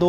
2